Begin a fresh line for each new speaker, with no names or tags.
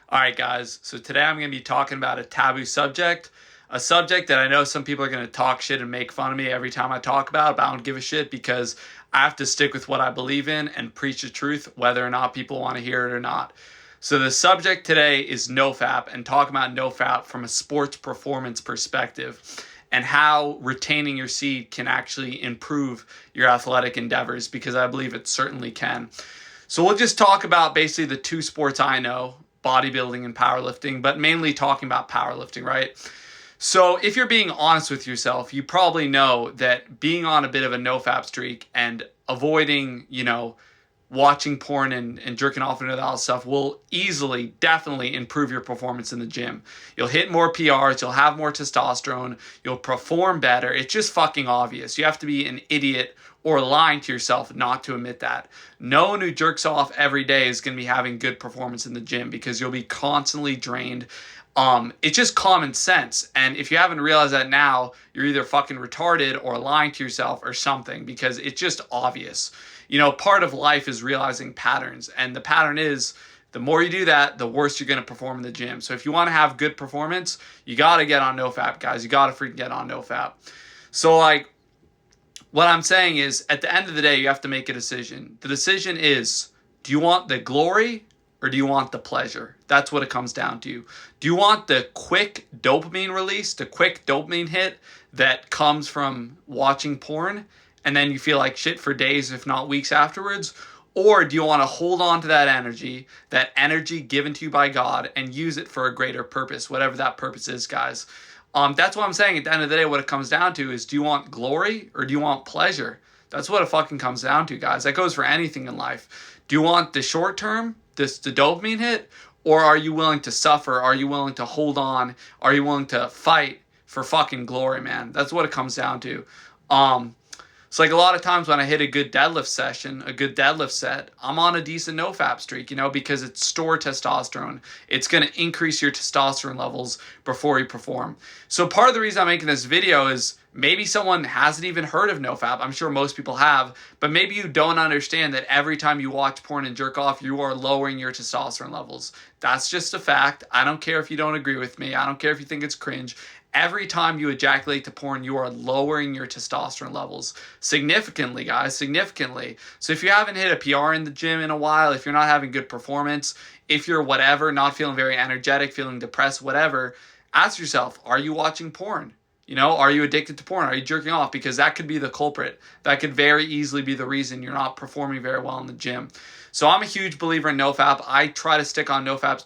All right, guys. So today I'm going to be talking about a taboo subject, a subject that I know some people are going to talk shit and make fun of me every time I talk about, but I don't give a shit because I have to stick with what I believe in and preach the truth, whether or not people want to hear it or not. So the subject today is No-Fap and talking about No-Fap from a sports performance perspective and how retaining your seed can actually improve your athletic endeavors because I believe it certainly can. So we'll just talk about basically the two sports I know, bodybuilding and powerlifting, but mainly talking about powerlifting, right? So if you're being honest with yourself, you probably know that being on a bit of a no-fap streak and avoiding, watching porn and jerking off and all that stuff will easily, definitely improve your performance in the gym. You'll hit more PRs, you'll have more testosterone, you'll perform better. It's just fucking obvious. You have to be an idiot or lying to yourself not to admit that. No one who jerks off every day is going to be having good performance in the gym because you'll be constantly drained. It's just common sense. And if you haven't realized that now, you're either fucking retarded or lying to yourself or something because it's just obvious. Part of life is realizing patterns. And the pattern is the more you do that, the worse you're going to perform in the gym. So if you want to have good performance, you got to get on no-fap, guys. You got to freaking get on no-fap. So, what I'm saying is, at the end of the day, you have to make a decision. The decision is, do you want the glory or do you want the pleasure? That's what it comes down to. Do you want the quick dopamine release, the quick dopamine hit that comes from watching porn, and then you feel like shit for days, if not weeks afterwards? Or do you want to hold on to that energy given to you by God, and use it for a greater purpose, whatever that purpose is, guys? That's what I'm saying. At the end of the day, what it comes down to is, do you want glory or do you want pleasure? That's what it fucking comes down to, guys. That goes for anything in life. Do you want the short term, the dopamine hit, or are you willing to suffer? Are you willing to hold on? Are you willing to fight for fucking glory, man? That's what it comes down to. It's like a lot of times when I hit a good deadlift session, a good deadlift set, I'm on a decent no-fap streak, because it's stored testosterone. It's going to increase your testosterone levels before you perform. So part of the reason I'm making this video is maybe someone hasn't even heard of no-fap. I'm sure most people have, but maybe you don't understand that every time you watch porn and jerk off, you are lowering your testosterone levels. That's just a fact. I don't care if you don't agree with me. I don't care if you think it's cringe. Every time you ejaculate to porn, you are lowering your testosterone levels significantly, guys, significantly. So if you haven't hit a PR in the gym in a while, if you're not having good performance, if you're whatever, not feeling very energetic, feeling depressed, whatever, ask yourself, are you watching porn? Are you addicted to porn? Are you jerking off? Because that could be the culprit. That could very easily be the reason you're not performing very well in the gym. So I'm a huge believer in no-fap. I try to stick on no-fap